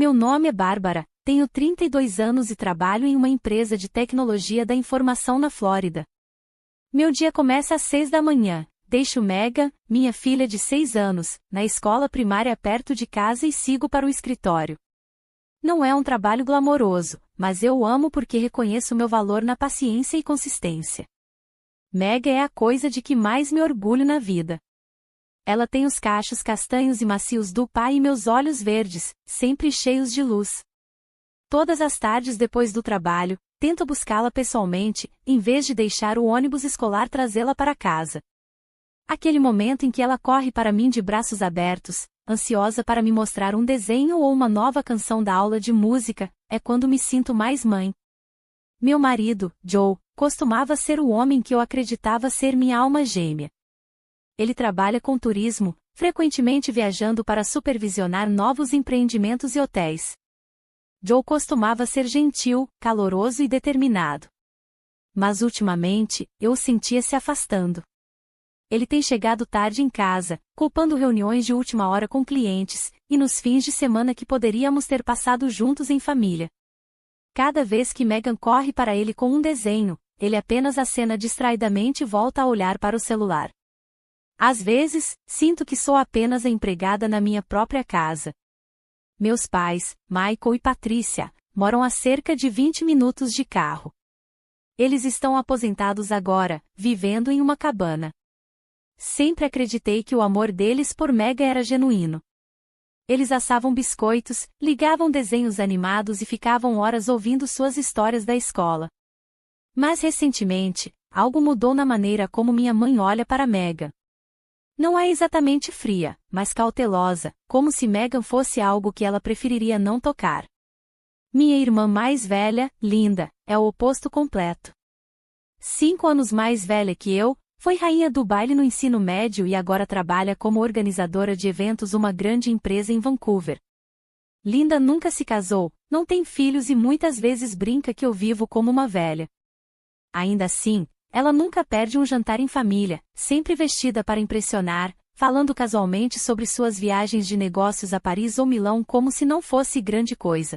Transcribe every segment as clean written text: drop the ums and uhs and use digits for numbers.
Meu nome é Bárbara, tenho 32 anos e trabalho em uma empresa de tecnologia da informação na Flórida. Meu dia começa às 6 da manhã. Deixo Megan, minha filha de 6 anos, na escola primária perto de casa e sigo para o escritório. Não é um trabalho glamouroso, mas eu o amo porque reconheço meu valor na paciência e consistência. Megan é a coisa de que mais me orgulho na vida. Ela tem os cachos castanhos e macios do pai e meus olhos verdes, sempre cheios de luz. Todas as tardes depois do trabalho, tento buscá-la pessoalmente, em vez de deixar o ônibus escolar trazê-la para casa. Aquele momento em que ela corre para mim de braços abertos, ansiosa para me mostrar um desenho ou uma nova canção da aula de música, é quando me sinto mais mãe. Meu marido, Joe, costumava ser o homem que eu acreditava ser minha alma gêmea. Ele trabalha com turismo, frequentemente viajando para supervisionar novos empreendimentos e hotéis. Joe costumava ser gentil, caloroso e determinado. Mas ultimamente, eu o sentia se afastando. Ele tem chegado tarde em casa, culpando reuniões de última hora com clientes, e nos fins de semana que poderíamos ter passado juntos em família. Cada vez que Megan corre para ele com um desenho, ele apenas acena distraidamente e volta a olhar para o celular. Às vezes, sinto que sou apenas a empregada na minha própria casa. Meus pais, Michael e Patrícia, moram a cerca de 20 minutos de carro. Eles estão aposentados agora, vivendo em uma cabana. Sempre acreditei que o amor deles por Megan era genuíno. Eles assavam biscoitos, ligavam desenhos animados e ficavam horas ouvindo suas histórias da escola. Mas recentemente, algo mudou na maneira como minha mãe olha para Megan. Não é exatamente fria, mas cautelosa, como se Megan fosse algo que ela preferiria não tocar. Minha irmã mais velha, Linda, é o oposto completo. 5 anos mais velha que eu, foi rainha do baile no ensino médio e agora trabalha como organizadora de eventos uma grande empresa em Vancouver. Linda nunca se casou, não tem filhos e muitas vezes brinca que eu vivo como uma velha. Ainda assim, ela nunca perde um jantar em família, sempre vestida para impressionar, falando casualmente sobre suas viagens de negócios a Paris ou Milão como se não fosse grande coisa.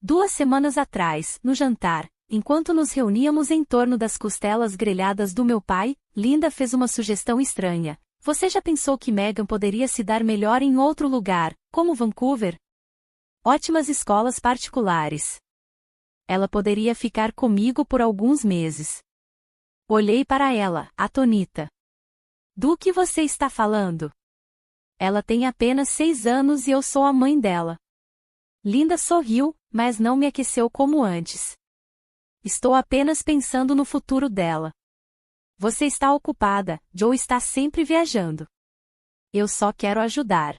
2 semanas atrás, no jantar, enquanto nos reuníamos em torno das costelas grelhadas do meu pai, Linda fez uma sugestão estranha. Você já pensou que Megan poderia se dar melhor em outro lugar, como Vancouver? Ótimas escolas particulares. Ela poderia ficar comigo por alguns meses. Olhei para ela, atônita. Do que você está falando? Ela tem apenas 6 anos e eu sou a mãe dela. Linda sorriu, mas não me aqueceu como antes. Estou apenas pensando no futuro dela. Você está ocupada, Joe está sempre viajando. Eu só quero ajudar.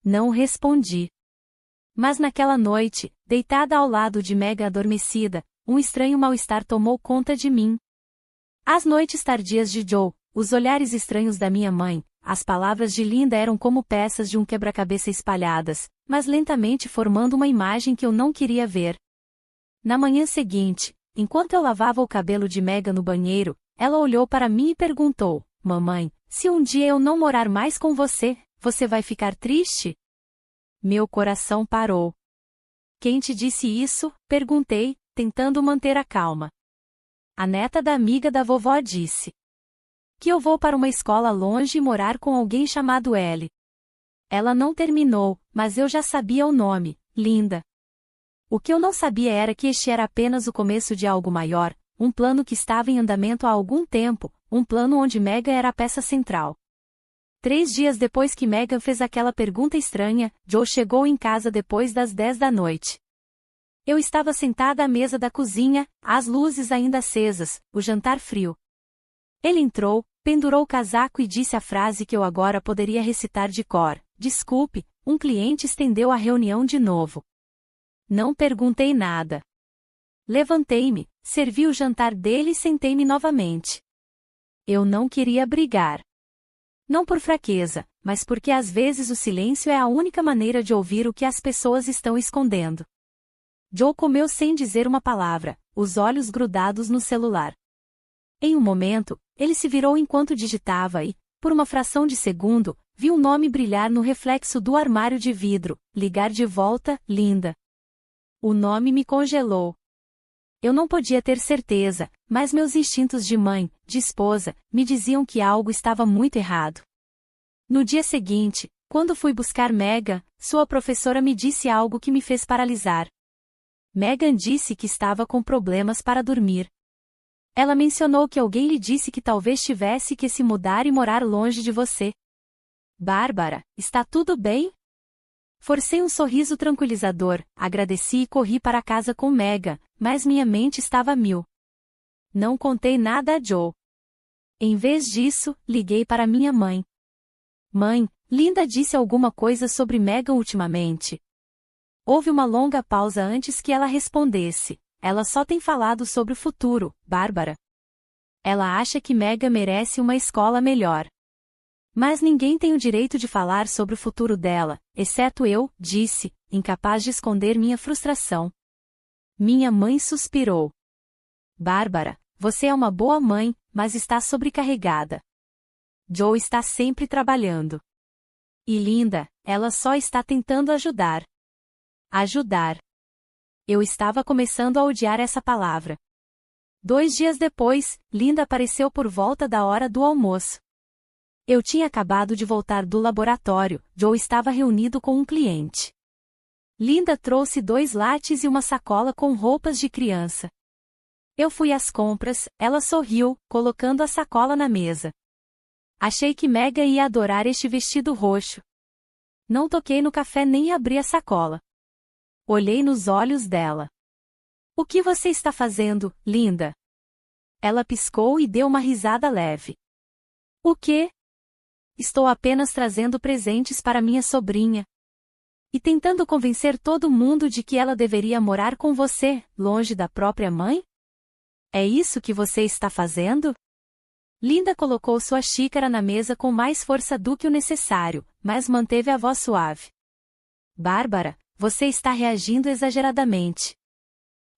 Não respondi. Mas naquela noite, deitada ao lado de Megan adormecida, um estranho mal-estar tomou conta de mim. As noites tardias de Joe, os olhares estranhos da minha mãe, as palavras de Linda eram como peças de um quebra-cabeça espalhadas, mas lentamente formando uma imagem que eu não queria ver. Na manhã seguinte, enquanto eu lavava o cabelo de Megan no banheiro, ela olhou para mim e perguntou: Mamãe, se um dia eu não morar mais com você, você vai ficar triste? Meu coração parou. Quem te disse isso? Perguntei, tentando manter a calma. A neta da amiga da vovó disse que eu vou para uma escola longe e morar com alguém chamado Ellie. Ela não terminou, mas eu já sabia o nome, Linda. O que eu não sabia era que este era apenas o começo de algo maior, um plano que estava em andamento há algum tempo, um plano onde Megan era a peça central. 3 dias depois que Megan fez aquela pergunta estranha, Joe chegou em casa depois das 10 da noite. Eu estava sentada à mesa da cozinha, as luzes ainda acesas, o jantar frio. Ele entrou, pendurou o casaco e disse a frase que eu agora poderia recitar de cor: Desculpe, um cliente estendeu a reunião de novo. Não perguntei nada. Levantei-me, servi o jantar dele e sentei-me novamente. Eu não queria brigar. Não por fraqueza, mas porque às vezes o silêncio é a única maneira de ouvir o que as pessoas estão escondendo. Joe comeu sem dizer uma palavra, os olhos grudados no celular. Em um momento, ele se virou enquanto digitava e, por uma fração de segundo, Vi um nome brilhar no reflexo do armário de vidro. Ligar de volta, Linda. O nome me congelou. Eu não podia ter certeza, mas meus instintos de mãe, de esposa, me diziam que algo estava muito errado. No dia seguinte, quando fui buscar Megan, sua professora me disse algo que me fez paralisar. Megan disse que estava com problemas para dormir. Ela mencionou que alguém lhe disse que talvez tivesse que se mudar e morar longe de você. Bárbara, está tudo bem? Forcei um sorriso tranquilizador, agradeci e corri para casa com Megan, mas minha mente estava a mil. Não contei nada a Joe. Em vez disso, liguei para minha mãe. Mãe, Linda disse alguma coisa sobre Megan ultimamente. Houve uma longa pausa antes que ela respondesse. Ela só tem falado sobre o futuro, Bárbara. Ela acha que Megan merece uma escola melhor. Mas ninguém tem o direito de falar sobre o futuro dela, exceto eu, disse, incapaz de esconder minha frustração. Minha mãe suspirou. Bárbara, você é uma boa mãe, mas está sobrecarregada. Joe está sempre trabalhando. E Linda, ela só está tentando ajudar. Ajudar. Eu estava começando a odiar essa palavra. 2 dias depois, Linda apareceu por volta da hora do almoço. Eu tinha acabado de voltar do laboratório, Joe estava reunido com um cliente. Linda trouxe 2 lates e uma sacola com roupas de criança. Eu fui às compras, ela sorriu, colocando a sacola na mesa. Achei que Megan ia adorar este vestido roxo. Não toquei no café nem abri a sacola. Olhei nos olhos dela. O que você está fazendo, Linda? Ela piscou e deu uma risada leve. O quê? Estou apenas trazendo presentes para minha sobrinha. E tentando convencer todo mundo de que ela deveria morar com você, longe da própria mãe? É isso que você está fazendo? Linda colocou sua xícara na mesa com mais força do que o necessário, mas manteve a voz suave. Bárbara, você está reagindo exageradamente.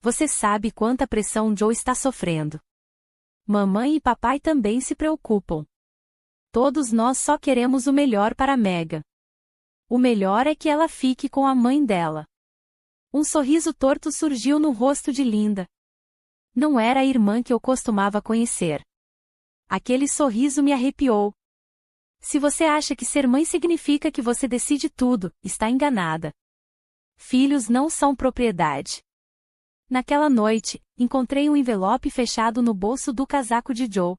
Você sabe quanta pressão Joe está sofrendo. Mamãe e papai também se preocupam. Todos nós só queremos o melhor para Megan. O melhor é que ela fique com a mãe dela. Um sorriso torto surgiu no rosto de Linda. Não era a irmã que eu costumava conhecer. Aquele sorriso me arrepiou. Se você acha que ser mãe significa que você decide tudo, está enganada. Filhos não são propriedade. Naquela noite, encontrei um envelope fechado no bolso do casaco de Joe.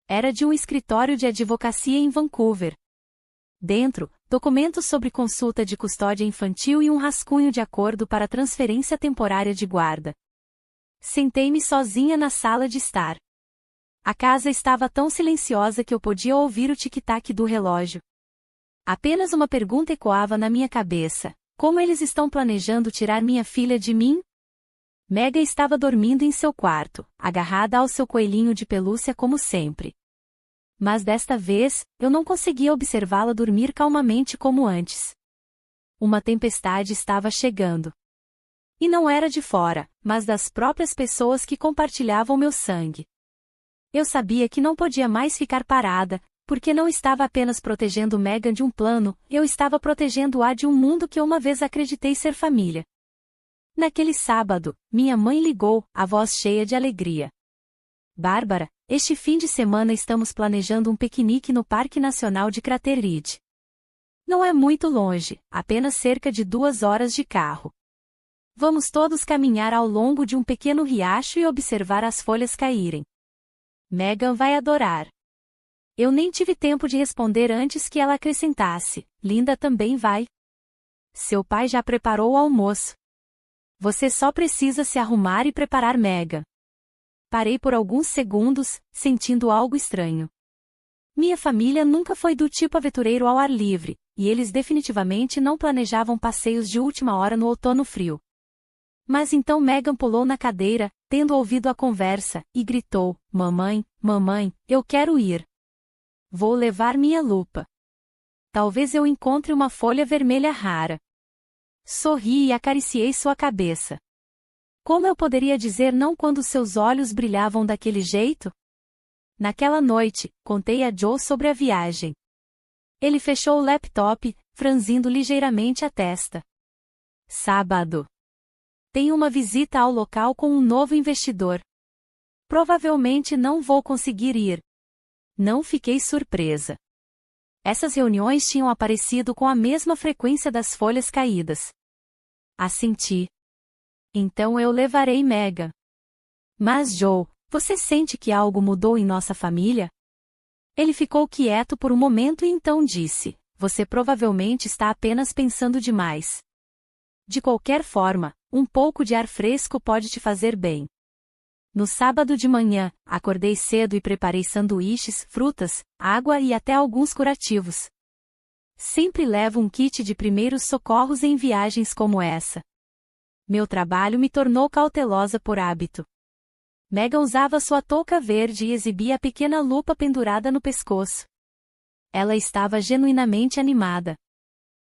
Era de um escritório de advocacia em Vancouver. Dentro, documentos sobre consulta de custódia infantil e um rascunho de acordo para transferência temporária de guarda. Sentei-me sozinha na sala de estar. A casa estava tão silenciosa que eu podia ouvir o tic-tac do relógio. Apenas uma pergunta ecoava na minha cabeça: como eles estão planejando tirar minha filha de mim? Megan estava dormindo em seu quarto, agarrada ao seu coelhinho de pelúcia como sempre. Mas desta vez, eu não conseguia observá-la dormir calmamente como antes. Uma tempestade estava chegando. E não era de fora, mas das próprias pessoas que compartilhavam meu sangue. Eu sabia que não podia mais ficar parada, porque não estava apenas protegendo Megan de um plano, eu estava protegendo-a de um mundo que eu uma vez acreditei ser família. Naquele sábado, minha mãe ligou, a voz cheia de alegria. Bárbara, este fim de semana estamos planejando um piquenique no Parque Nacional de Crater. Não é muito longe, apenas cerca de 2 horas de carro. Vamos todos caminhar ao longo de um pequeno riacho e observar as folhas caírem. Megan vai adorar. Eu nem tive tempo de responder antes que ela acrescentasse: Linda também vai. Seu pai já preparou o almoço. Você só precisa se arrumar e preparar Megan. Parei por alguns segundos, sentindo algo estranho. Minha família nunca foi do tipo aventureiro ao ar livre, e eles definitivamente não planejavam passeios de última hora no outono frio. Mas então Megan pulou na cadeira, tendo ouvido a conversa, e gritou: Mamãe, mamãe, eu quero ir. Vou levar minha lupa. Talvez eu encontre uma folha vermelha rara. Sorri e acariciei sua cabeça. Como eu poderia dizer não quando seus olhos brilhavam daquele jeito? Naquela noite, contei a Joe sobre a viagem. Ele fechou o laptop, franzindo ligeiramente a testa. Sábado. Tenho uma visita ao local com um novo investidor. Provavelmente não vou conseguir ir. Não fiquei surpresa. Essas reuniões tinham aparecido com a mesma frequência das folhas caídas. Assenti. Então eu levarei Megan. Mas Joe, você sente que algo mudou em nossa família? Ele ficou quieto por um momento e então disse: você provavelmente está apenas pensando demais. De qualquer forma, um pouco de ar fresco pode te fazer bem. No sábado de manhã, acordei cedo e preparei sanduíches, frutas, água e até alguns curativos. Sempre levo um kit de primeiros socorros em viagens como essa. Meu trabalho me tornou cautelosa por hábito. Megan usava sua touca verde e exibia a pequena lupa pendurada no pescoço. Ela estava genuinamente animada.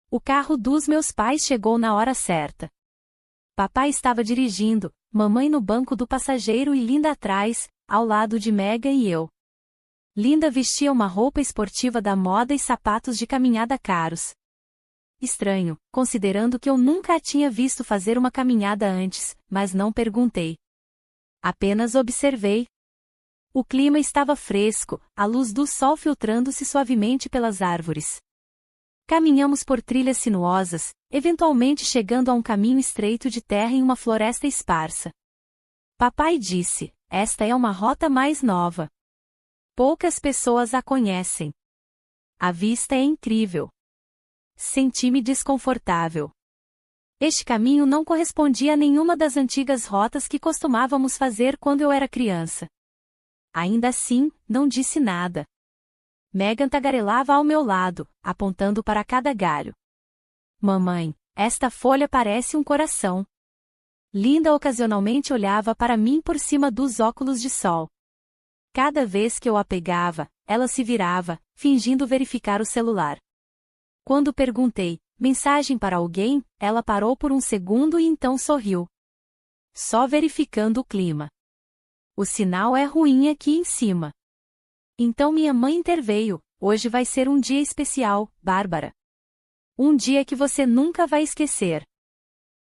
O carro dos meus pais chegou na hora certa. Papai estava dirigindo, mamãe no banco do passageiro e Linda atrás, ao lado de Megan e eu. Linda vestia uma roupa esportiva da moda e sapatos de caminhada caros. Estranho, considerando que eu nunca a tinha visto fazer uma caminhada antes, mas não perguntei. Apenas observei. O clima estava fresco, a luz do sol filtrando-se suavemente pelas árvores. Caminhamos por trilhas sinuosas, eventualmente chegando a um caminho estreito de terra em uma floresta esparsa. Papai disse: esta é uma rota mais nova. Poucas pessoas a conhecem. A vista é incrível. Senti-me desconfortável. Este caminho não correspondia a nenhuma das antigas rotas que costumávamos fazer quando eu era criança. Ainda assim, não disse nada. Megan tagarelava ao meu lado, apontando para cada galho. Mamãe, esta folha parece um coração. Linda ocasionalmente olhava para mim por cima dos óculos de sol. Cada vez que eu a pegava, ela se virava, fingindo verificar o celular. Quando perguntei, mensagem para alguém, ela parou por um segundo e então sorriu. Só verificando o clima. O sinal é ruim aqui em cima. Então minha mãe interveio: hoje vai ser um dia especial, Bárbara. Um dia que você nunca vai esquecer.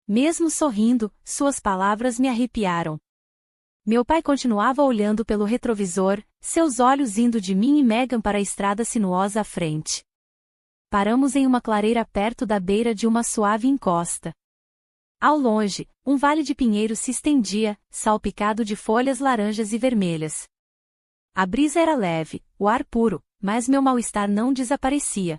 Mesmo sorrindo, suas palavras me arrepiaram. Meu pai continuava olhando pelo retrovisor, seus olhos indo de mim e Megan para a estrada sinuosa à frente. Paramos em uma clareira perto da beira de uma suave encosta. Ao longe, um vale de pinheiros se estendia, salpicado de folhas laranjas e vermelhas. A brisa era leve, o ar puro, mas meu mal-estar não desaparecia.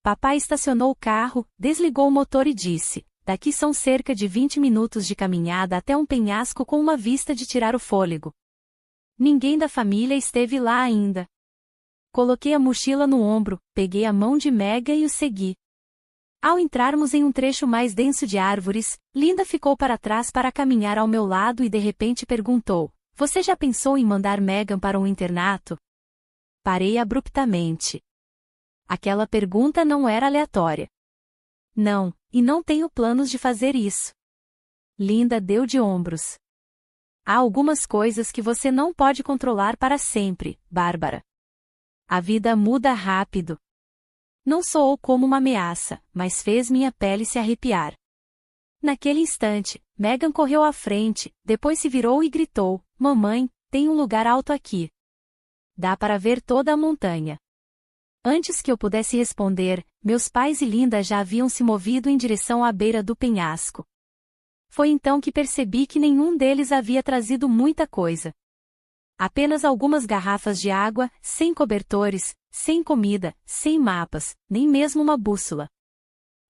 Papai estacionou o carro, desligou o motor e disse: daqui são cerca de 20 minutos de caminhada até um penhasco com uma vista de tirar o fôlego. Ninguém da família esteve lá ainda. Coloquei a mochila no ombro, peguei a mão de Megan e o segui. Ao entrarmos em um trecho mais denso de árvores, Linda ficou para trás para caminhar ao meu lado e de repente perguntou: você já pensou em mandar Megan para um internato? Parei abruptamente. Aquela pergunta não era aleatória. Não, e não tenho planos de fazer isso. Linda deu de ombros. Há algumas coisas que você não pode controlar para sempre, Bárbara. A vida muda rápido. Não soou como uma ameaça, mas fez minha pele se arrepiar. Naquele instante, Megan correu à frente, depois se virou e gritou: mamãe, tem um lugar alto aqui. Dá para ver toda a montanha. Antes que eu pudesse responder, meus pais e Linda já haviam se movido em direção à beira do penhasco. Foi então que percebi que nenhum deles havia trazido muita coisa. Apenas algumas garrafas de água, sem cobertores, sem comida, sem mapas, nem mesmo uma bússola.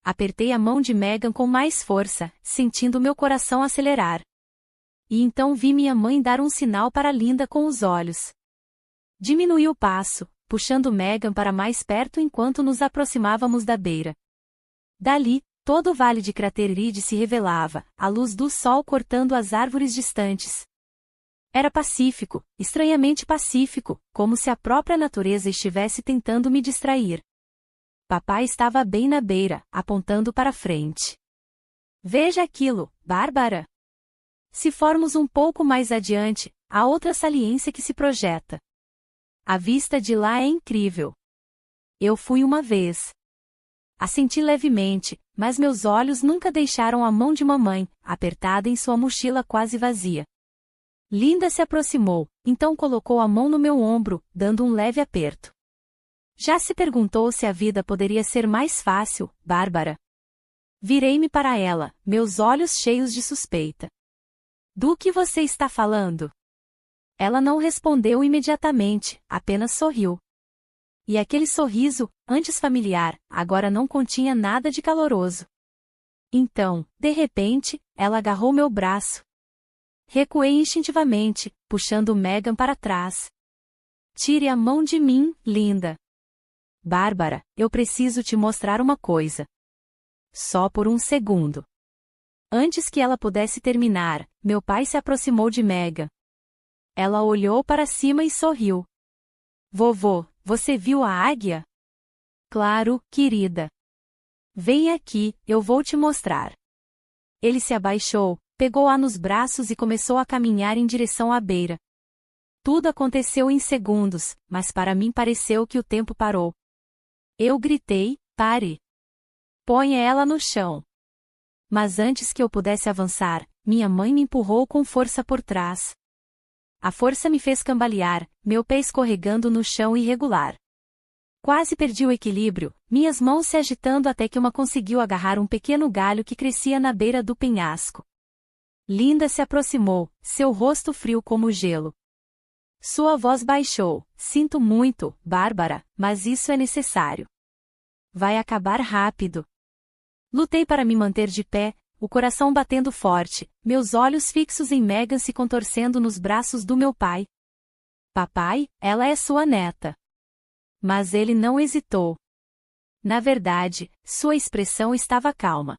Apertei a mão de Megan com mais força, sentindo meu coração acelerar. E então vi minha mãe dar um sinal para Linda com os olhos. Diminui o passo, puxando Megan para mais perto enquanto nos aproximávamos da beira. Dali, todo o vale de Crateride se revelava, a luz do sol cortando as árvores distantes. Era pacífico, estranhamente pacífico, como se a própria natureza estivesse tentando me distrair. Papai estava bem na beira, apontando para frente. Veja aquilo, Bárbara! Se formos um pouco mais adiante, há outra saliência que se projeta. A vista de lá é incrível. Eu fui uma vez. Assenti levemente, mas meus olhos nunca deixaram a mão de mamãe, apertada em sua mochila quase vazia. Linda se aproximou, então colocou a mão no meu ombro, dando um leve aperto. Já se perguntou se a vida poderia ser mais fácil, Bárbara? Virei-me para ela, meus olhos cheios de suspeita. Do que você está falando? Ela não respondeu imediatamente, apenas sorriu. E aquele sorriso, antes familiar, agora não continha nada de caloroso. Então, de repente, ela agarrou meu braço. Recuei instintivamente, puxando Megan para trás. Tire a mão de mim, linda. Bárbara, eu preciso te mostrar uma coisa. Só por um segundo. Antes que ela pudesse terminar, meu pai se aproximou de Megan. Ela olhou para cima e sorriu. Vovô, você viu a águia? Claro, querida. Vem aqui, eu vou te mostrar. Ele se abaixou, pegou-a nos braços e começou a caminhar em direção à beira. Tudo aconteceu em segundos, mas para mim pareceu que o tempo parou. Eu gritei, pare. Ponha ela no chão. Mas antes que eu pudesse avançar, minha mãe me empurrou com força por trás. A força me fez cambalear, meu pé escorregando no chão irregular. Quase perdi o equilíbrio, minhas mãos se agitando até que uma conseguiu agarrar um pequeno galho que crescia na beira do penhasco. Linda se aproximou, seu rosto frio como gelo. Sua voz baixou, sinto muito, Bárbara, mas isso é necessário. Vai acabar rápido. Lutei para me manter de pé, o coração batendo forte, meus olhos fixos em Megan se contorcendo nos braços do meu pai. Papai, ela é sua neta. Mas ele não hesitou. Na verdade, sua expressão estava calma.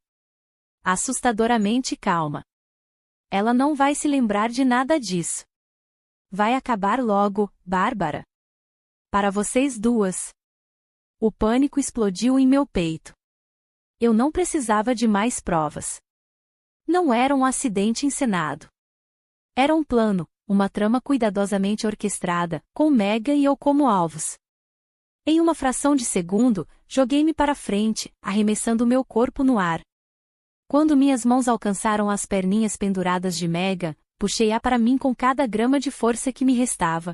Assustadoramente calma. Ela não vai se lembrar de nada disso. Vai acabar logo, Bárbara. Para vocês duas. O pânico explodiu em meu peito. Eu não precisava de mais provas. Não era um acidente encenado. Era um plano, uma trama cuidadosamente orquestrada, com Megan e eu como alvos. Em uma fração de segundo, joguei-me para frente, arremessando meu corpo no ar. Quando minhas mãos alcançaram as perninhas penduradas de Megan, puxei-a para mim com cada grama de força que me restava.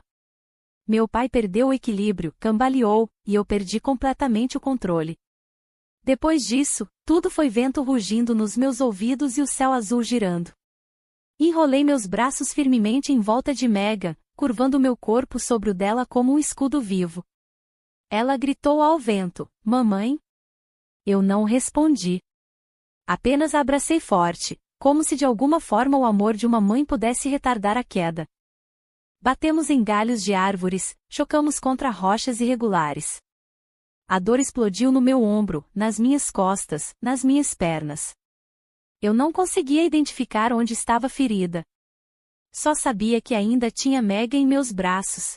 Meu pai perdeu o equilíbrio, cambaleou, e eu perdi completamente o controle. Depois disso, tudo foi vento rugindo nos meus ouvidos e o céu azul girando. Enrolei meus braços firmemente em volta de Megan, curvando meu corpo sobre o dela como um escudo vivo. Ela gritou ao vento, mamãe? Eu não respondi. Apenas a abracei forte, como se de alguma forma o amor de uma mãe pudesse retardar a queda. Batemos em galhos de árvores, chocamos contra rochas irregulares. A dor explodiu no meu ombro, nas minhas costas, nas minhas pernas. Eu não conseguia identificar onde estava ferida. Só sabia que ainda tinha Megan em meus braços.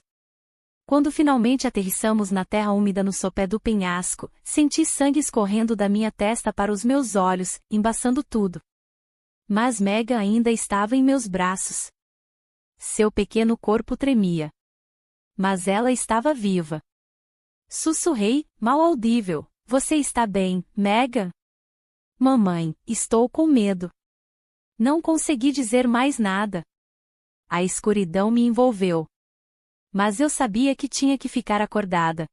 Quando finalmente aterrissamos na terra úmida no sopé do penhasco, senti sangue escorrendo da minha testa para os meus olhos, embaçando tudo. Mas Megan ainda estava em meus braços. Seu pequeno corpo tremia. Mas ela estava viva. Sussurrei, mal audível, você está bem, Megan? Mamãe, estou com medo. Não consegui dizer mais nada. A escuridão me envolveu. Mas eu sabia que tinha que ficar acordada.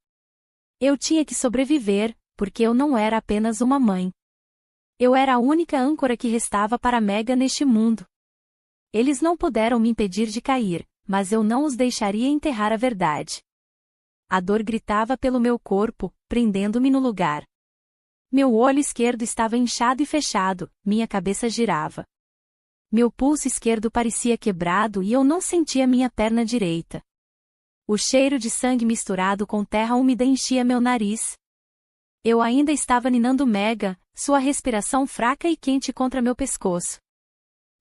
Eu tinha que sobreviver, porque eu não era apenas uma mãe. Eu era a única âncora que restava para Megan neste mundo. Eles não puderam me impedir de cair, mas eu não os deixaria enterrar a verdade. A dor gritava pelo meu corpo, prendendo-me no lugar. Meu olho esquerdo estava inchado e fechado, minha cabeça girava. Meu pulso esquerdo parecia quebrado e eu não sentia minha perna direita. O cheiro de sangue misturado com terra úmida enchia meu nariz. Eu ainda estava ninando Megan, sua respiração fraca e quente contra meu pescoço.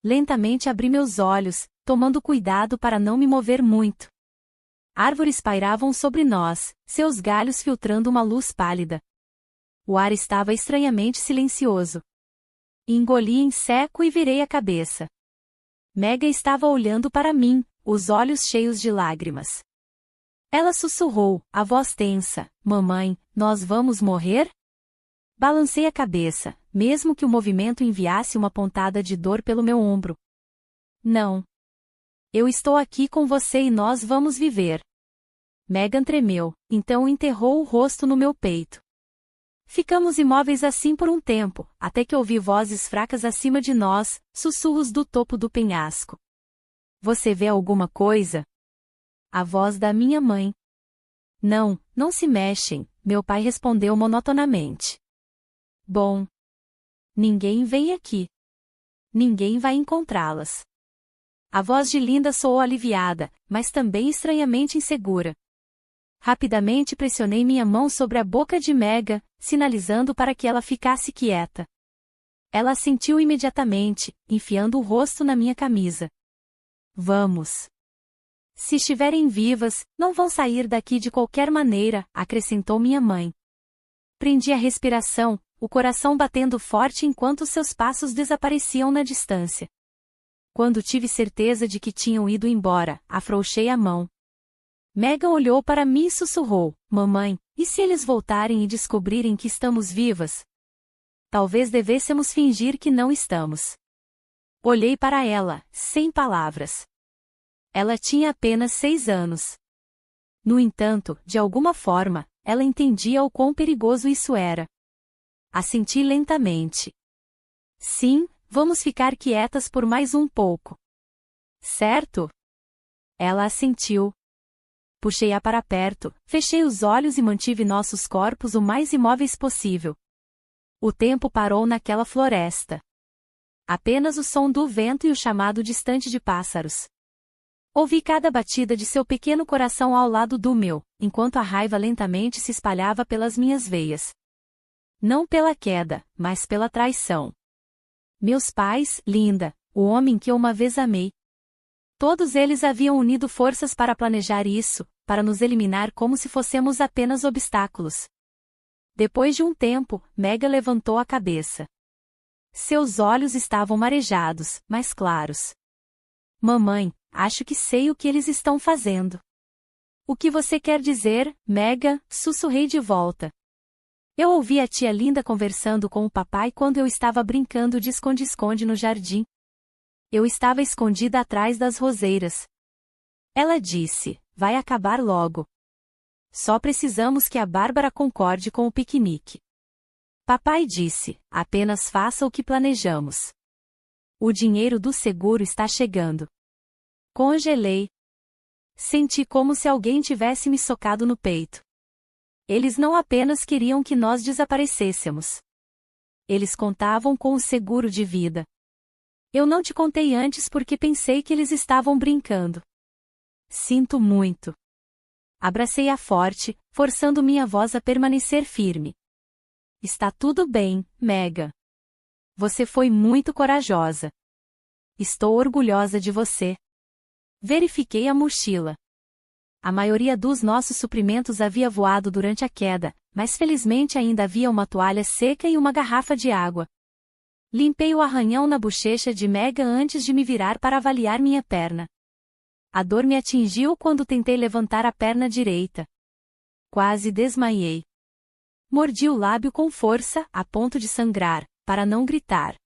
Lentamente abri meus olhos, tomando cuidado para não me mover muito. Árvores pairavam sobre nós, seus galhos filtrando uma luz pálida. O ar estava estranhamente silencioso. Engoli em seco e virei a cabeça. Megan estava olhando para mim, os olhos cheios de lágrimas. Ela sussurrou, a voz tensa, mamãe, nós vamos morrer? Balancei a cabeça, mesmo que o movimento enviasse uma pontada de dor pelo meu ombro. Não. Eu estou aqui com você e nós vamos viver. Megan tremeu, então enterrou o rosto no meu peito. Ficamos imóveis assim por um tempo, até que ouvi vozes fracas acima de nós, sussurros do topo do penhasco. Você vê alguma coisa? A voz da minha mãe. Não, não se mexem, meu pai respondeu monotonamente. Bom. Ninguém vem aqui. Ninguém vai encontrá-las. A voz de Linda soou aliviada, mas também estranhamente insegura. Rapidamente pressionei minha mão sobre a boca de Mega, sinalizando para que ela ficasse quieta. Ela assentiu imediatamente, enfiando o rosto na minha camisa. Vamos. Se estiverem vivas, não vão sair daqui de qualquer maneira, acrescentou minha mãe. Prendi a respiração, o coração batendo forte enquanto seus passos desapareciam na distância. Quando tive certeza de que tinham ido embora, afrouxei a mão. Megan olhou para mim e sussurrou, mamãe, e se eles voltarem e descobrirem que estamos vivas? Talvez devêssemos fingir que não estamos. Olhei para ela, sem palavras. Ela tinha apenas 6 anos. No entanto, de alguma forma, ela entendia o quão perigoso isso era. Assenti lentamente. Sim, vamos ficar quietas por mais um pouco. Certo? Ela assentiu. Puxei-a para perto, fechei os olhos e mantive nossos corpos o mais imóveis possível. O tempo parou naquela floresta. Apenas o som do vento e o chamado distante de pássaros. Ouvi cada batida de seu pequeno coração ao lado do meu, enquanto a raiva lentamente se espalhava pelas minhas veias. Não pela queda, mas pela traição. Meus pais, Linda, o homem que eu uma vez amei. Todos eles haviam unido forças para planejar isso, para nos eliminar como se fossemos apenas obstáculos. Depois de um tempo, Mega levantou a cabeça. Seus olhos estavam marejados, mas claros. Mamãe, acho que sei o que eles estão fazendo. O que você quer dizer, Mega? Sussurrei de volta. Eu ouvi a tia Linda conversando com o papai quando eu estava brincando de esconde-esconde no jardim. Eu estava escondida atrás das roseiras. Ela disse, vai acabar logo. Só precisamos que a Bárbara concorde com o piquenique. Papai disse, apenas faça o que planejamos. O dinheiro do seguro está chegando. Congelei. Senti como se alguém tivesse me socado no peito. Eles não apenas queriam que nós desaparecêssemos. Eles contavam com o seguro de vida. Eu não te contei antes porque pensei que eles estavam brincando. Sinto muito. Abracei-a forte, forçando minha voz a permanecer firme. Está tudo bem, Mega. Você foi muito corajosa. Estou orgulhosa de você. Verifiquei a mochila. A maioria dos nossos suprimentos havia voado durante a queda, mas felizmente ainda havia uma toalha seca e uma garrafa de água. Limpei o arranhão na bochecha de Mega antes de me virar para avaliar minha perna. A dor me atingiu quando tentei levantar a perna direita. Quase desmaiei. Mordi o lábio com força, a ponto de sangrar, para não gritar.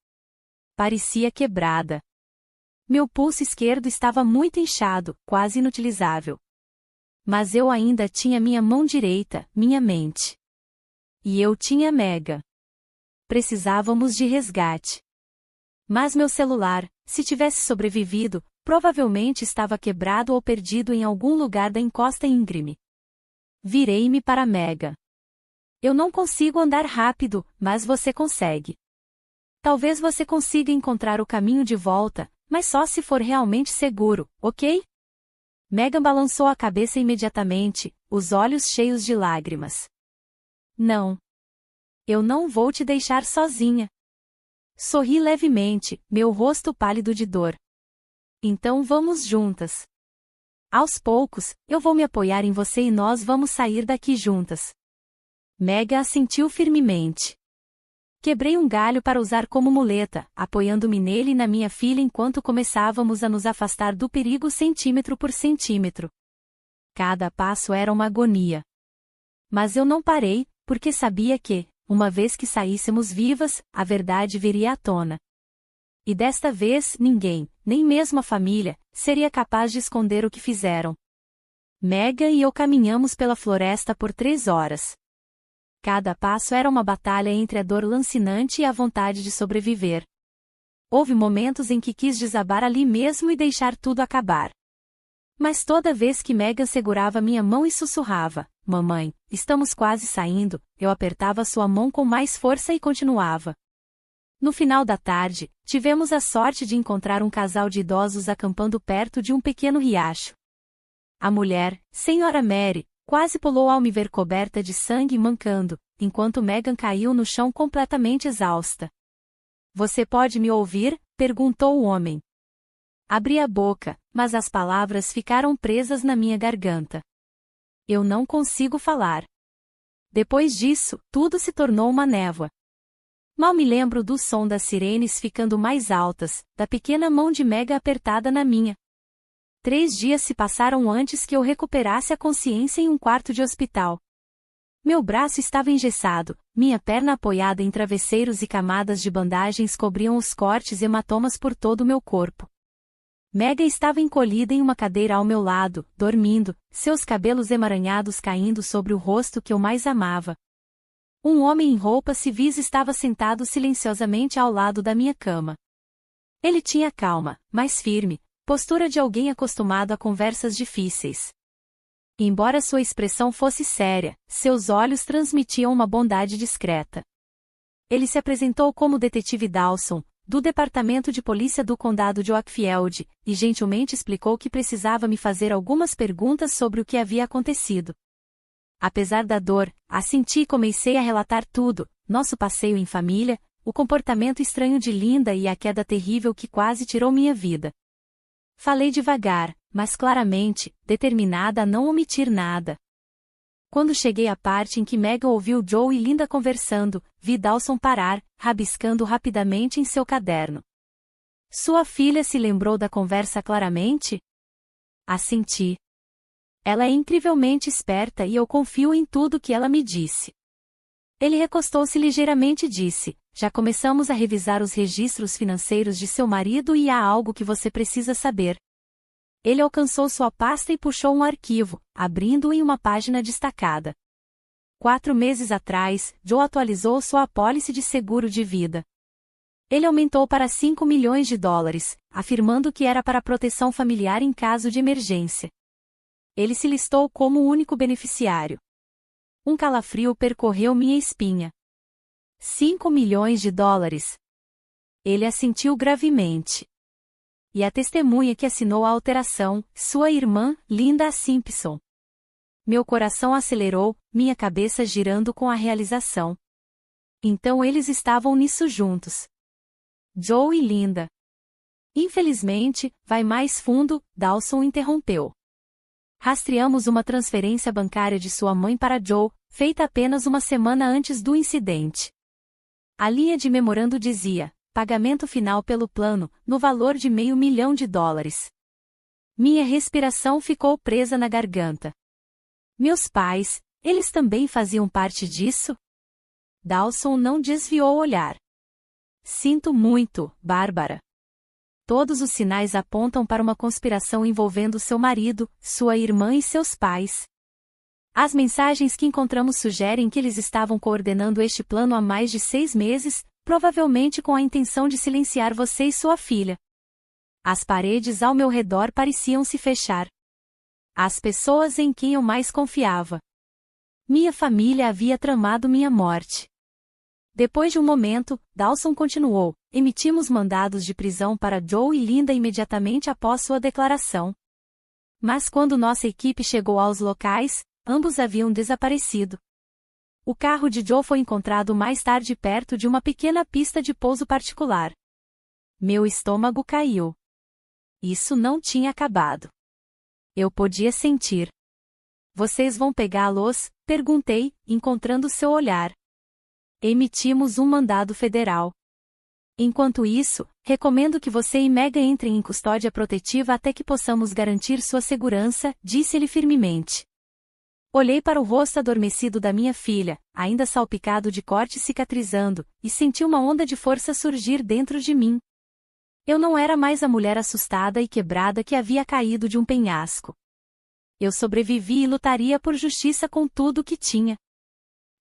Parecia quebrada. Meu pulso esquerdo estava muito inchado, quase inutilizável. Mas eu ainda tinha minha mão direita, minha mente. E eu tinha Mega. Precisávamos de resgate. Mas meu celular, se tivesse sobrevivido, provavelmente estava quebrado ou perdido em algum lugar da encosta íngreme. Virei-me para Mega. Eu não consigo andar rápido, mas você consegue. Talvez você consiga encontrar o caminho de volta, mas só se for realmente seguro, ok? Megan balançou a cabeça imediatamente, os olhos cheios de lágrimas. Não. Eu não vou te deixar sozinha. Sorri levemente, meu rosto pálido de dor. Então vamos juntas. Aos poucos, eu vou me apoiar em você e nós vamos sair daqui juntas. Megan assentiu firmemente. Quebrei um galho para usar como muleta, apoiando-me nele e na minha filha enquanto começávamos a nos afastar do perigo centímetro por centímetro. Cada passo era uma agonia. Mas eu não parei, porque sabia que, uma vez que saíssemos vivas, a verdade viria à tona. E desta vez, ninguém, nem mesmo a família, seria capaz de esconder o que fizeram. Megan e eu caminhamos pela floresta por 3 horas. Cada passo era uma batalha entre a dor lancinante e a vontade de sobreviver. Houve momentos em que quis desabar ali mesmo e deixar tudo acabar. Mas toda vez que Megan segurava minha mão e sussurrava, "Mamãe, estamos quase saindo", eu apertava sua mão com mais força e continuava. No final da tarde, tivemos a sorte de encontrar um casal de idosos acampando perto de um pequeno riacho. A mulher, Senhora Mary, quase pulou ao me ver coberta de sangue e mancando, enquanto Megan caiu no chão completamente exausta. "Você pode me ouvir?", perguntou o homem. Abri a boca, mas as palavras ficaram presas na minha garganta. Eu não consigo falar. Depois disso, tudo se tornou uma névoa. Mal me lembro do som das sirenes ficando mais altas, da pequena mão de Megan apertada na minha. 3 dias se passaram antes que eu recuperasse a consciência em um quarto de hospital. Meu braço estava engessado, minha perna apoiada em travesseiros e camadas de bandagens cobriam os cortes e hematomas por todo o meu corpo. Megan estava encolhida em uma cadeira ao meu lado, dormindo, seus cabelos emaranhados caindo sobre o rosto que eu mais amava. Um homem em roupas civis estava sentado silenciosamente ao lado da minha cama. Ele tinha calma, mas firme, postura de alguém acostumado a conversas difíceis. Embora sua expressão fosse séria, seus olhos transmitiam uma bondade discreta. Ele se apresentou como Detetive Dawson, do Departamento de Polícia do Condado de Oakfield, e gentilmente explicou que precisava me fazer algumas perguntas sobre o que havia acontecido. Apesar da dor, assenti e comecei a relatar tudo, nosso passeio em família, o comportamento estranho de Linda e a queda terrível que quase tirou minha vida. Falei devagar, mas claramente, determinada a não omitir nada. Quando cheguei à parte em que Megan ouviu Joe e Linda conversando, vi Dawson parar, rabiscando rapidamente em seu caderno. "Sua filha se lembrou da conversa claramente?" Assenti. "Ela é incrivelmente esperta e eu confio em tudo que ela me disse." Ele recostou-se ligeiramente e disse, "Já começamos a revisar os registros financeiros de seu marido e há algo que você precisa saber." Ele alcançou sua pasta e puxou um arquivo, abrindo-o em uma página destacada. 4 meses atrás, Joe atualizou sua apólice de seguro de vida. Ele aumentou para $5 milhões, afirmando que era para proteção familiar em caso de emergência. Ele se listou como o único beneficiário. Um calafrio percorreu minha espinha. $5 milhões. Ele assentiu gravemente. E a testemunha que assinou a alteração, sua irmã, Linda Simpson. Meu coração acelerou, minha cabeça girando com a realização. Então eles estavam nisso juntos. Joe e Linda. Infelizmente, vai mais fundo, Dawson interrompeu. Rastreamos uma transferência bancária de sua mãe para Joe, feita apenas uma semana antes do incidente. A linha de memorando dizia, pagamento final pelo plano, no valor de $500 mil. Minha respiração ficou presa na garganta. Meus pais, eles também faziam parte disso? Dawson não desviou o olhar. Sinto muito, Bárbara. Todos os sinais apontam para uma conspiração envolvendo seu marido, sua irmã e seus pais. As mensagens que encontramos sugerem que eles estavam coordenando este plano há mais de 6 meses, provavelmente com a intenção de silenciar você e sua filha. As paredes ao meu redor pareciam se fechar. As pessoas em quem eu mais confiava. Minha família havia tramado minha morte. Depois de um momento, Dawson continuou, emitimos mandados de prisão para Joe e Linda imediatamente após sua declaração. Mas quando nossa equipe chegou aos locais, ambos haviam desaparecido. O carro de Joe foi encontrado mais tarde perto de uma pequena pista de pouso particular. Meu estômago caiu. Isso não tinha acabado. Eu podia sentir. Vocês vão pegá-los? Perguntei, encontrando seu olhar. Emitimos um mandado federal. Enquanto isso, recomendo que você e Megan entrem em custódia protetiva até que possamos garantir sua segurança, disse-ele firmemente. Olhei para o rosto adormecido da minha filha, ainda salpicado de cortes cicatrizando, e senti uma onda de força surgir dentro de mim. Eu não era mais a mulher assustada e quebrada que havia caído de um penhasco. Eu sobrevivi e lutaria por justiça com tudo o que tinha.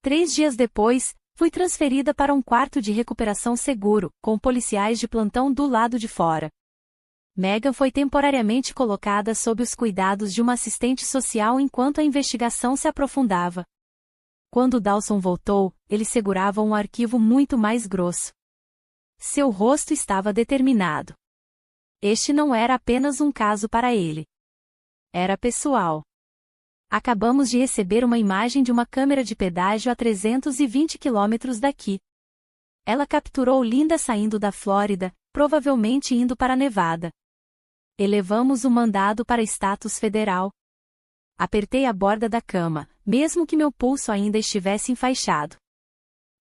3 dias depois, fui transferida para um quarto de recuperação seguro, com policiais de plantão do lado de fora. Megan foi temporariamente colocada sob os cuidados de uma assistente social enquanto a investigação se aprofundava. Quando Dawson voltou, ele segurava um arquivo muito mais grosso. Seu rosto estava determinado. Este não era apenas um caso para ele. Era pessoal. Acabamos de receber uma imagem de uma câmera de pedágio a 320 quilômetros daqui. Ela capturou Linda saindo da Flórida, provavelmente indo para Nevada. Elevamos o mandado para status federal. Apertei a borda da cama, mesmo que meu pulso ainda estivesse enfaixado.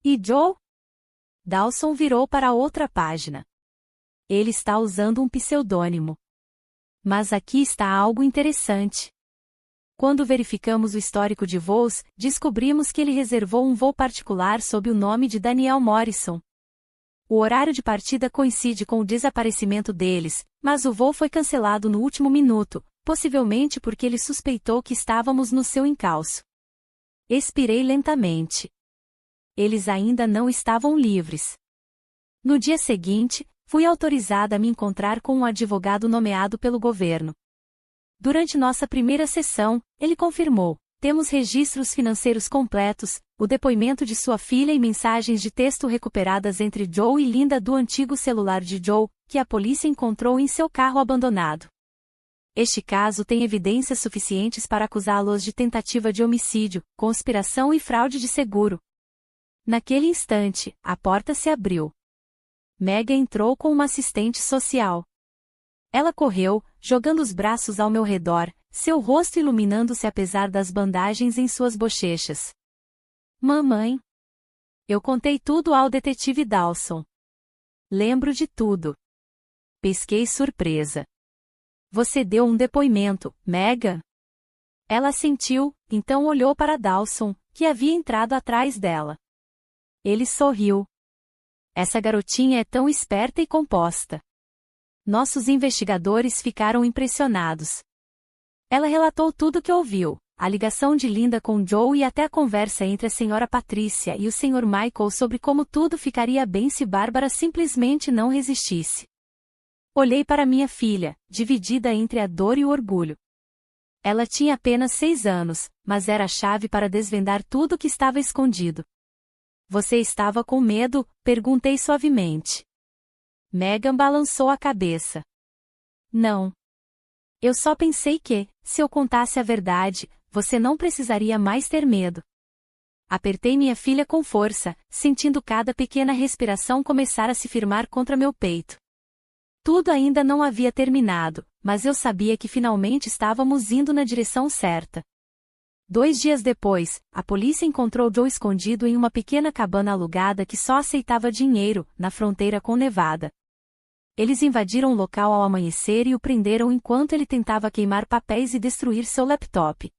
E Joe? Dawson virou para outra página. Ele está usando um pseudônimo. Mas aqui está algo interessante. Quando verificamos o histórico de voos, descobrimos que ele reservou um voo particular sob o nome de Daniel Morrison. O horário de partida coincide com o desaparecimento deles, mas o voo foi cancelado no último minuto, possivelmente porque ele suspeitou que estávamos no seu encalço. Expirei lentamente. Eles ainda não estavam livres. No dia seguinte, fui autorizada a me encontrar com um advogado nomeado pelo governo. Durante nossa primeira sessão, ele confirmou: temos registros financeiros completos, o depoimento de sua filha e mensagens de texto recuperadas entre Joe e Linda do antigo celular de Joe, que a polícia encontrou em seu carro abandonado. Este caso tem evidências suficientes para acusá-los de tentativa de homicídio, conspiração e fraude de seguro. Naquele instante, a porta se abriu. Megan entrou com uma assistente social. Ela correu, jogando os braços ao meu redor, seu rosto iluminando-se apesar das bandagens em suas bochechas. Mamãe. Eu contei tudo ao detetive Dawson. Lembro de tudo. Pesquei surpresa. Você deu um depoimento, Megan? Ela assentiu, então olhou para Dawson, que havia entrado atrás dela. Ele sorriu. Essa garotinha é tão esperta e composta. Nossos investigadores ficaram impressionados. Ela relatou tudo o que ouviu, a ligação de Linda com Joe e até a conversa entre a senhora Patrícia e o Sr. Michael sobre como tudo ficaria bem se Bárbara simplesmente não resistisse. Olhei para minha filha, dividida entre a dor e o orgulho. Ela tinha apenas 6 anos, mas era a chave para desvendar tudo o que estava escondido. Você estava com medo? Perguntei suavemente. Megan balançou a cabeça. Não. Eu só pensei que, se eu contasse a verdade, você não precisaria mais ter medo. Apertei minha filha com força, sentindo cada pequena respiração começar a se firmar contra meu peito. Tudo ainda não havia terminado, mas eu sabia que finalmente estávamos indo na direção certa. 2 dias depois, a polícia encontrou Joe escondido em uma pequena cabana alugada que só aceitava dinheiro, na fronteira com Nevada. Eles invadiram o local ao amanhecer e o prenderam enquanto ele tentava queimar papéis e destruir seu laptop.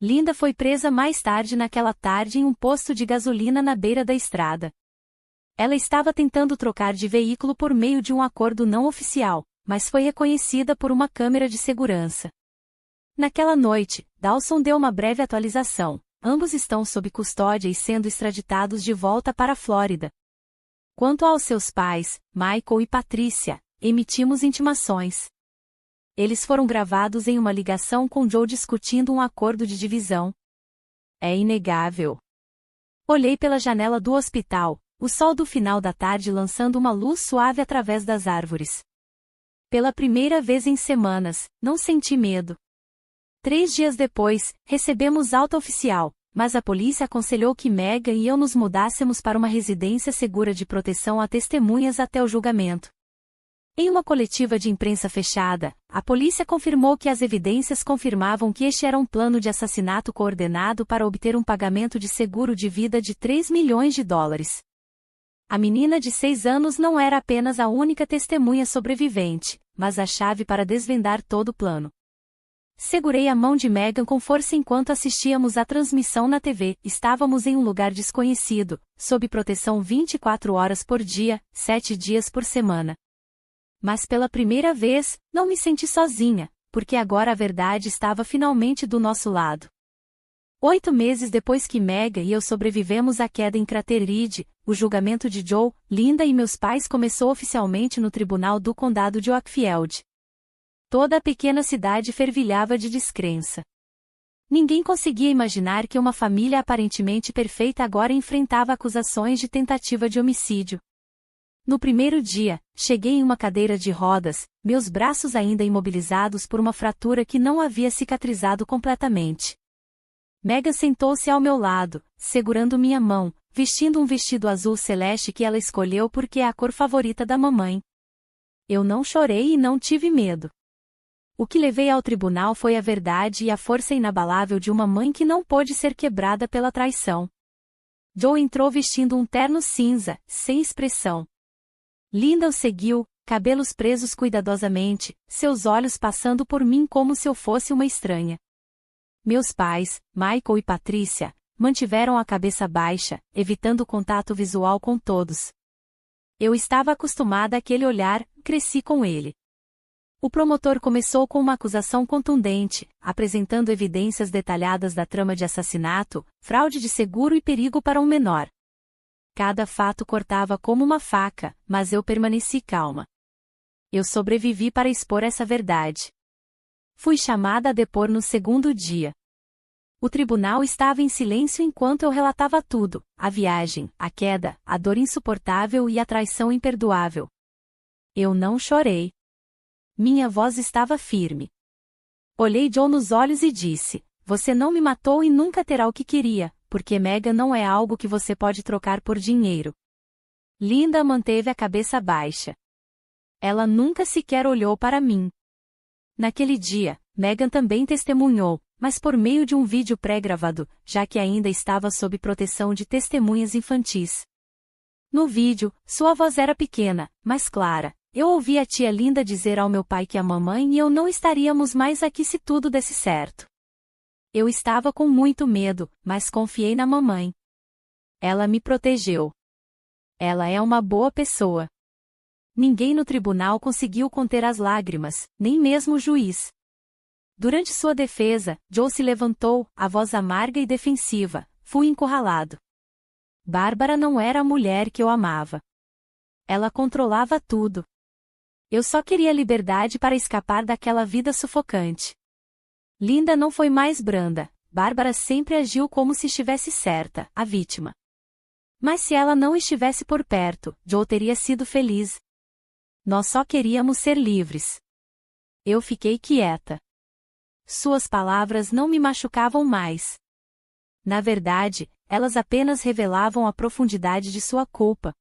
Linda foi presa mais tarde naquela tarde em um posto de gasolina na beira da estrada. Ela estava tentando trocar de veículo por meio de um acordo não oficial, mas foi reconhecida por uma câmera de segurança. Naquela noite, Dawson deu uma breve atualização. Ambos estão sob custódia e sendo extraditados de volta para a Flórida. Quanto aos seus pais, Michael e Patrícia, emitimos intimações. Eles foram gravados em uma ligação com Joe discutindo um acordo de divisão. É inegável. Olhei pela janela do hospital, o sol do final da tarde lançando uma luz suave através das árvores. Pela primeira vez em semanas, não senti medo. 3 dias depois, recebemos alta oficial, mas a polícia aconselhou que Megan e eu nos mudássemos para uma residência segura de proteção a testemunhas até o julgamento. Em uma coletiva de imprensa fechada, a polícia confirmou que as evidências confirmavam que este era um plano de assassinato coordenado para obter um pagamento de seguro de vida de $3 milhões. A menina de 6 anos não era apenas a única testemunha sobrevivente, mas a chave para desvendar todo o plano. Segurei a mão de Megan com força enquanto assistíamos à transmissão na TV. Estávamos em um lugar desconhecido, sob proteção 24 horas por dia, 7 dias por semana. Mas pela primeira vez, não me senti sozinha, porque agora a verdade estava finalmente do nosso lado. 8 meses depois que Megan e eu sobrevivemos à queda em Crater Ridge, o julgamento de Joe, Linda e meus pais começou oficialmente no Tribunal do Condado de Oakfield. Toda a pequena cidade fervilhava de descrença. Ninguém conseguia imaginar que uma família aparentemente perfeita agora enfrentava acusações de tentativa de homicídio. No primeiro dia, cheguei em uma cadeira de rodas, meus braços ainda imobilizados por uma fratura que não havia cicatrizado completamente. Megan sentou-se ao meu lado, segurando minha mão, vestindo um vestido azul celeste que ela escolheu porque é a cor favorita da mamãe. Eu não chorei e não tive medo. O que levei ao tribunal foi a verdade e a força inabalável de uma mãe que não pôde ser quebrada pela traição. Joe entrou vestindo um terno cinza, sem expressão. Linda o seguiu, cabelos presos cuidadosamente, seus olhos passando por mim como se eu fosse uma estranha. Meus pais, Michael e Patricia, mantiveram a cabeça baixa, evitando contato visual com todos. Eu estava acostumada àquele olhar, cresci com ele. O promotor começou com uma acusação contundente, apresentando evidências detalhadas da trama de assassinato, fraude de seguro e perigo para um menor. Cada fato cortava como uma faca, mas eu permaneci calma. Eu sobrevivi para expor essa verdade. Fui chamada a depor no segundo dia. O tribunal estava em silêncio enquanto eu relatava tudo, a viagem, a queda, a dor insuportável e a traição imperdoável. Eu não chorei. Minha voz estava firme. Olhei Joe nos olhos e disse, você não me matou e nunca terá o que queria, porque Megan não é algo que você pode trocar por dinheiro. Linda manteve a cabeça baixa. Ela nunca sequer olhou para mim. Naquele dia, Megan também testemunhou, mas por meio de um vídeo pré-gravado, já que ainda estava sob proteção de testemunhas infantis. No vídeo, sua voz era pequena, mas clara. Eu ouvi a tia Linda dizer ao meu pai que a mamãe e eu não estaríamos mais aqui se tudo desse certo. Eu estava com muito medo, mas confiei na mamãe. Ela me protegeu. Ela é uma boa pessoa. Ninguém no tribunal conseguiu conter as lágrimas, nem mesmo o juiz. Durante sua defesa, Joe se levantou, a voz amarga e defensiva. Fui encurralado. Bárbara não era a mulher que eu amava. Ela controlava tudo. Eu só queria liberdade para escapar daquela vida sufocante. Linda não foi mais branda, Bárbara sempre agiu como se estivesse certa, a vítima. Mas se ela não estivesse por perto, Joe teria sido feliz. Nós só queríamos ser livres. Eu fiquei quieta. Suas palavras não me machucavam mais. Na verdade, elas apenas revelavam a profundidade de sua culpa.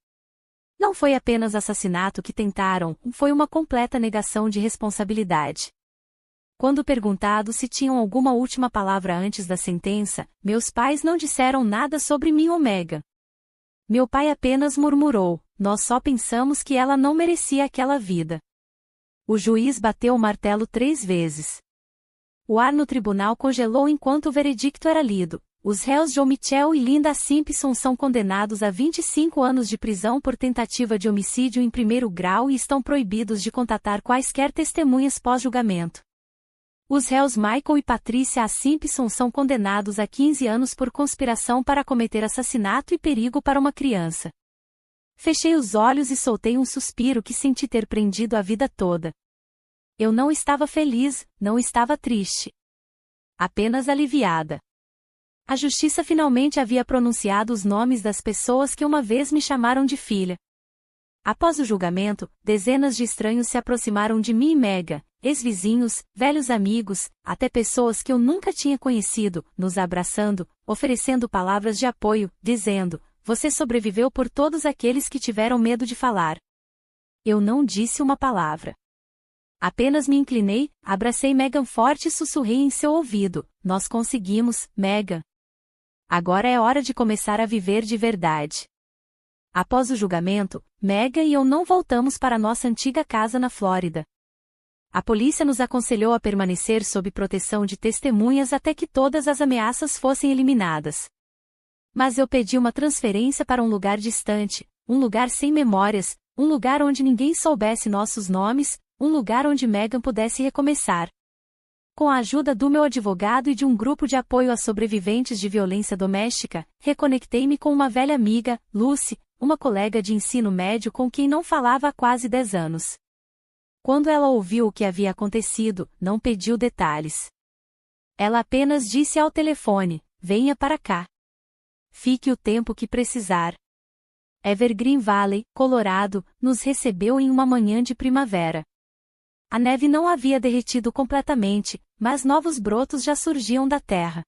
Não foi apenas assassinato que tentaram, foi uma completa negação de responsabilidade. Quando perguntado se tinham alguma última palavra antes da sentença, meus pais não disseram nada sobre mim ou Megan. Meu pai apenas murmurou, nós só pensamos que ela não merecia aquela vida. O juiz bateu o martelo 3 vezes. O ar no tribunal congelou enquanto o veredicto era lido. Os réus Joe Mitchell e Linda Simpson são condenados a 25 anos de prisão por tentativa de homicídio em primeiro grau e estão proibidos de contatar quaisquer testemunhas pós-julgamento. Os réus Michael e Patricia Simpson são condenados a 15 anos por conspiração para cometer assassinato e perigo para uma criança. Fechei os olhos e soltei um suspiro que senti ter prendido a vida toda. Eu não estava feliz, não estava triste. Apenas aliviada. A justiça finalmente havia pronunciado os nomes das pessoas que uma vez me chamaram de filha. Após o julgamento, dezenas de estranhos se aproximaram de mim e Megan, ex-vizinhos, velhos amigos, até pessoas que eu nunca tinha conhecido, nos abraçando, oferecendo palavras de apoio, dizendo, você sobreviveu por todos aqueles que tiveram medo de falar. Eu não disse uma palavra. Apenas me inclinei, abracei Megan forte e sussurrei em seu ouvido, nós conseguimos, Megan. Agora é hora de começar a viver de verdade. Após o julgamento, Megan e eu não voltamos para nossa antiga casa na Flórida. A polícia nos aconselhou a permanecer sob proteção de testemunhas até que todas as ameaças fossem eliminadas. Mas eu pedi uma transferência para um lugar distante, um lugar sem memórias, um lugar onde ninguém soubesse nossos nomes, um lugar onde Megan pudesse recomeçar. Com a ajuda do meu advogado e de um grupo de apoio a sobreviventes de violência doméstica, reconectei-me com uma velha amiga, Lucy, uma colega de ensino médio com quem não falava há quase 10 anos. Quando ela ouviu o que havia acontecido, não pediu detalhes. Ela apenas disse ao telefone: venha para cá. Fique o tempo que precisar. Evergreen Valley, Colorado, nos recebeu em uma manhã de primavera. A neve não havia derretido completamente, mas novos brotos já surgiam da terra.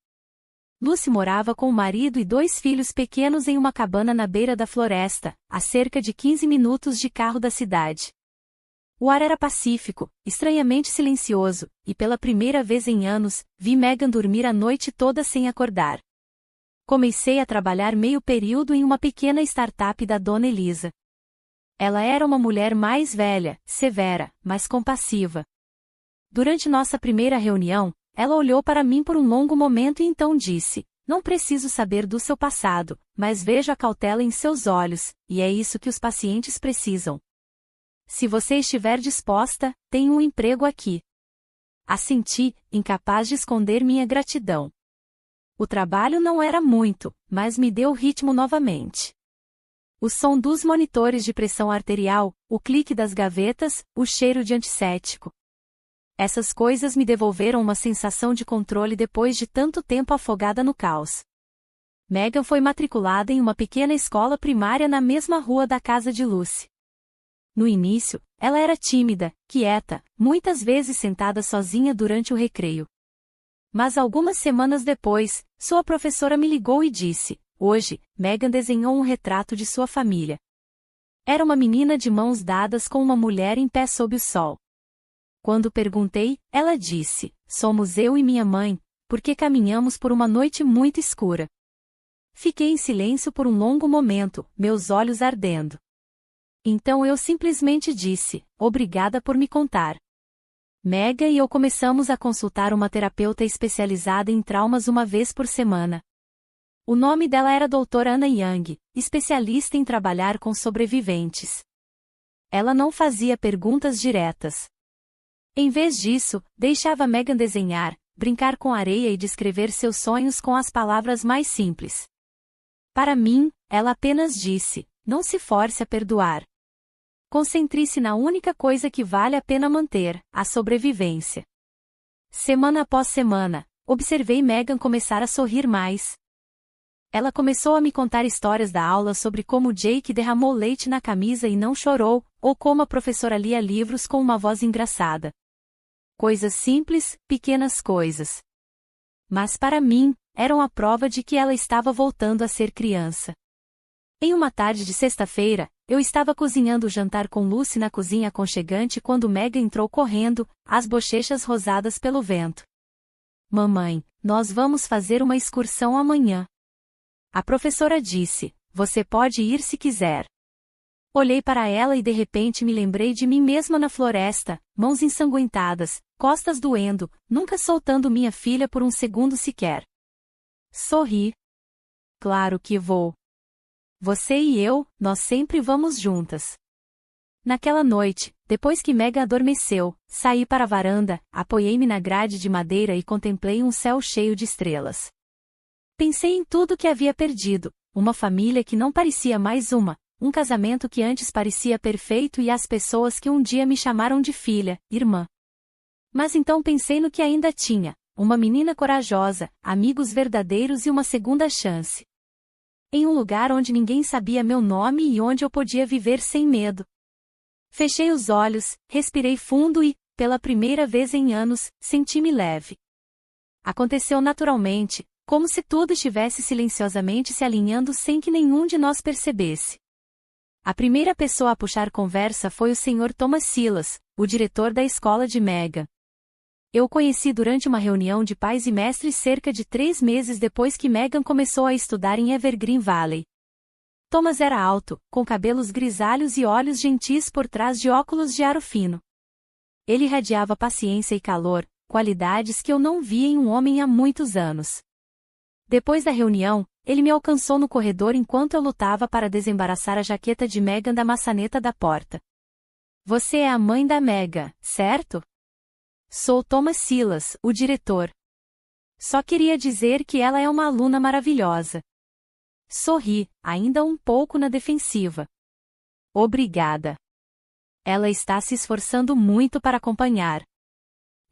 Lucy morava com o marido e 2 filhos pequenos em uma cabana na beira da floresta, a cerca de 15 minutos de carro da cidade. O ar era pacífico, estranhamente silencioso, e pela primeira vez em anos, vi Megan dormir a noite toda sem acordar. Comecei a trabalhar meio período em uma pequena startup da Dona Elisa. Ela era uma mulher mais velha, severa, mas compassiva. Durante nossa primeira reunião, ela olhou para mim por um longo momento e então disse: não preciso saber do seu passado, mas vejo a cautela em seus olhos, e é isso que os pacientes precisam. Se você estiver disposta, tenho um emprego aqui. Assenti, incapaz de esconder minha gratidão. O trabalho não era muito, mas me deu ritmo novamente. O som dos monitores de pressão arterial, o clique das gavetas, o cheiro de antisséptico. Essas coisas me devolveram uma sensação de controle depois de tanto tempo afogada no caos. Megan foi matriculada em uma pequena escola primária na mesma rua da casa de Lucy. No início, ela era tímida, quieta, muitas vezes sentada sozinha durante o recreio. Mas algumas semanas depois, sua professora me ligou e disse: hoje, Megan desenhou um retrato de sua família. Era uma menina de mãos dadas com uma mulher em pé sob o sol. Quando perguntei, ela disse: somos eu e minha mãe, porque caminhamos por uma noite muito escura. Fiquei em silêncio por um longo momento, meus olhos ardendo. Então eu simplesmente disse: obrigada por me contar. Megan e eu começamos a consultar uma terapeuta especializada em traumas uma vez por semana. O nome dela era Doutora Anna Young, especialista em trabalhar com sobreviventes. Ela não fazia perguntas diretas. Em vez disso, deixava Megan desenhar, brincar com areia e descrever seus sonhos com as palavras mais simples. Para mim, ela apenas disse: não se force a perdoar. Concentre-se na única coisa que vale a pena manter, a sobrevivência. Semana após semana, observei Megan começar a sorrir mais. Ela começou a me contar histórias da aula sobre como Jake derramou leite na camisa e não chorou, ou como a professora lia livros com uma voz engraçada. Coisas simples, pequenas coisas. Mas para mim, eram a prova de que ela estava voltando a ser criança. Em uma tarde de sexta-feira, eu estava cozinhando o jantar com Lucy na cozinha aconchegante quando Megan entrou correndo, as bochechas rosadas pelo vento. Mamãe, nós vamos fazer uma excursão amanhã. A professora disse: você pode ir se quiser. Olhei para ela e de repente me lembrei de mim mesma na floresta, mãos ensanguentadas, costas doendo, nunca soltando minha filha por um segundo sequer. Sorri. Claro que vou. Você e eu, nós sempre vamos juntas. Naquela noite, depois que Megan adormeceu, saí para a varanda, apoiei-me na grade de madeira e contemplei um céu cheio de estrelas. Pensei em tudo que havia perdido, uma família que não parecia mais um casamento que antes parecia perfeito e as pessoas que um dia me chamaram de filha, irmã. Mas então pensei no que ainda tinha, uma menina corajosa, amigos verdadeiros e uma segunda chance. Em um lugar onde ninguém sabia meu nome e onde eu podia viver sem medo. Fechei os olhos, respirei fundo e, pela primeira vez em anos, senti-me leve. Aconteceu naturalmente, como se tudo estivesse silenciosamente se alinhando sem que nenhum de nós percebesse. A primeira pessoa a puxar conversa foi o Sr. Thomas Silas, o diretor da escola de Megan. Eu o conheci durante uma reunião de pais e mestres cerca de 3 meses depois que Megan começou a estudar em Evergreen Valley. Thomas era alto, com cabelos grisalhos e olhos gentis por trás de óculos de aro fino. Ele irradiava paciência e calor, qualidades que eu não via em um homem há muitos anos. Depois da reunião, ele me alcançou no corredor enquanto eu lutava para desembaraçar a jaqueta de Megan da maçaneta da porta. Você é a mãe da Megan, certo? Sou Thomas Silas, o diretor. Só queria dizer que ela é uma aluna maravilhosa. Sorri, ainda um pouco na defensiva. Obrigada. Ela está se esforçando muito para acompanhar.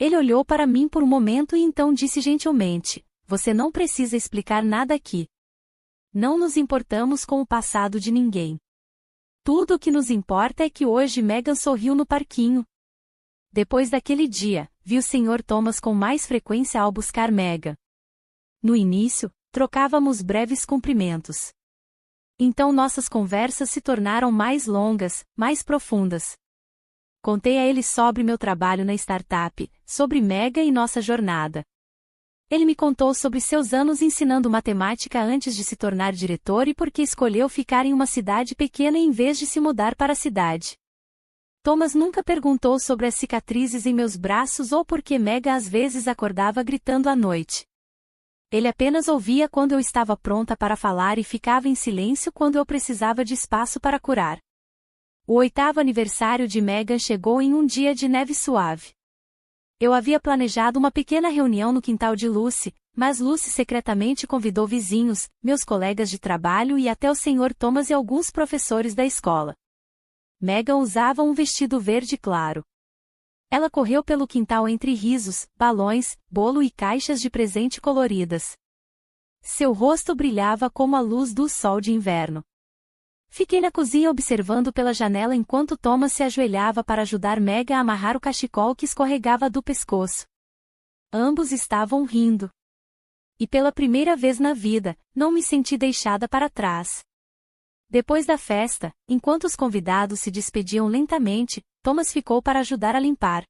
Ele olhou para mim por um momento e então disse gentilmente: Você não precisa explicar nada aqui. Não nos importamos com o passado de ninguém. Tudo o que nos importa é que hoje Megan sorriu no parquinho. Depois daquele dia, vi o Sr. Thomas com mais frequência ao buscar Megan. No início, trocávamos breves cumprimentos. Então nossas conversas se tornaram mais longas, mais profundas. Contei a ele sobre meu trabalho na startup, sobre Megan e nossa jornada. Ele me contou sobre seus anos ensinando matemática antes de se tornar diretor e por que escolheu ficar em uma cidade pequena em vez de se mudar para a cidade. Thomas nunca perguntou sobre as cicatrizes em meus braços ou por que Megan às vezes acordava gritando à noite. Ele apenas ouvia quando eu estava pronta para falar e ficava em silêncio quando eu precisava de espaço para curar. O 8º aniversário de Megan chegou em um dia de neve suave. Eu havia planejado uma pequena reunião no quintal de Lucy, mas Lucy secretamente convidou vizinhos, meus colegas de trabalho e até o Sr. Thomas e alguns professores da escola. Megan usava um vestido verde claro. Ela correu pelo quintal entre risos, balões, bolo e caixas de presente coloridas. Seu rosto brilhava como a luz do sol de inverno. Fiquei na cozinha observando pela janela enquanto Thomas se ajoelhava para ajudar Megan a amarrar o cachecol que escorregava do pescoço. Ambos estavam rindo. E pela primeira vez na vida, não me senti deixada para trás. Depois da festa, enquanto os convidados se despediam lentamente, Thomas ficou para ajudar a limpar.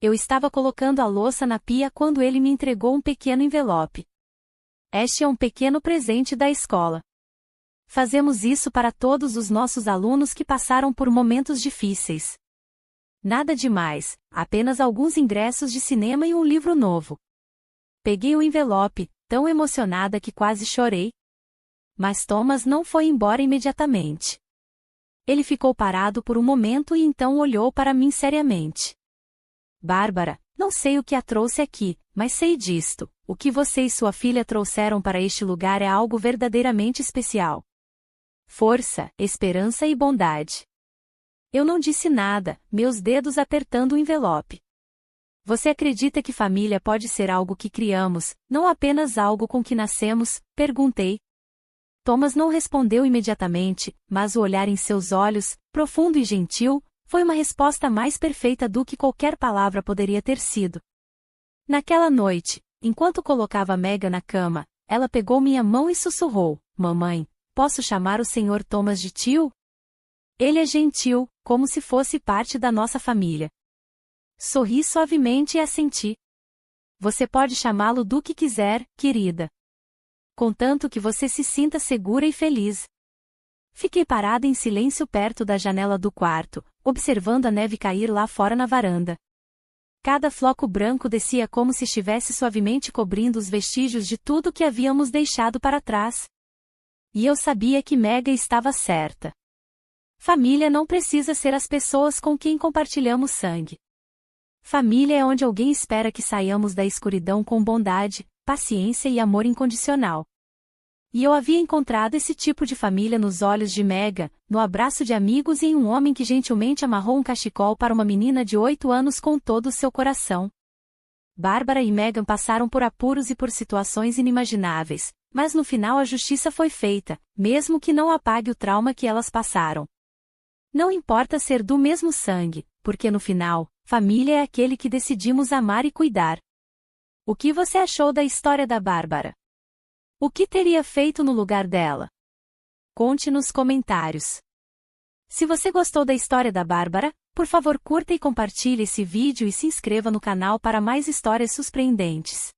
Eu estava colocando a louça na pia quando ele me entregou um pequeno envelope. Este é um pequeno presente da escola. Fazemos isso para todos os nossos alunos que passaram por momentos difíceis. Nada demais, apenas alguns ingressos de cinema e um livro novo. Peguei o envelope, tão emocionada que quase chorei. Mas Thomas não foi embora imediatamente. Ele ficou parado por um momento e então olhou para mim seriamente. Bárbara, não sei o que a trouxe aqui, mas sei disto: o que você e sua filha trouxeram para este lugar é algo verdadeiramente especial. Força, esperança e bondade. Eu não disse nada, meus dedos apertando o envelope. Você acredita que família pode ser algo que criamos, não apenas algo com que nascemos? Perguntei. Thomas não respondeu imediatamente, mas o olhar em seus olhos, profundo e gentil, foi uma resposta mais perfeita do que qualquer palavra poderia ter sido. Naquela noite, enquanto colocava Megan na cama, ela pegou minha mão e sussurrou: Mamãe, posso chamar o Sr. Thomas de tio? Ele é gentil, como se fosse parte da nossa família. Sorri suavemente e assenti. Você pode chamá-lo do que quiser, querida. Contanto que você se sinta segura e feliz. Fiquei parada em silêncio perto da janela do quarto, observando a neve cair lá fora na varanda. Cada floco branco descia como se estivesse suavemente cobrindo os vestígios de tudo que havíamos deixado para trás. E eu sabia que Megan estava certa. Família não precisa ser as pessoas com quem compartilhamos sangue. Família é onde alguém espera que saiamos da escuridão com bondade, paciência e amor incondicional. E eu havia encontrado esse tipo de família nos olhos de Megan, no abraço de amigos e em um homem que gentilmente amarrou um cachecol para uma menina de 8 anos com todo o seu coração. Bárbara e Megan passaram por apuros e por situações inimagináveis, mas no final a justiça foi feita, mesmo que não apague o trauma que elas passaram. Não importa ser do mesmo sangue, porque no final, família é aquele que decidimos amar e cuidar. O que você achou da história da Bárbara? O que teria feito no lugar dela? Conte nos comentários. Se você gostou da história da Bárbara, por favor curta e compartilhe esse vídeo e se inscreva no canal para mais histórias surpreendentes.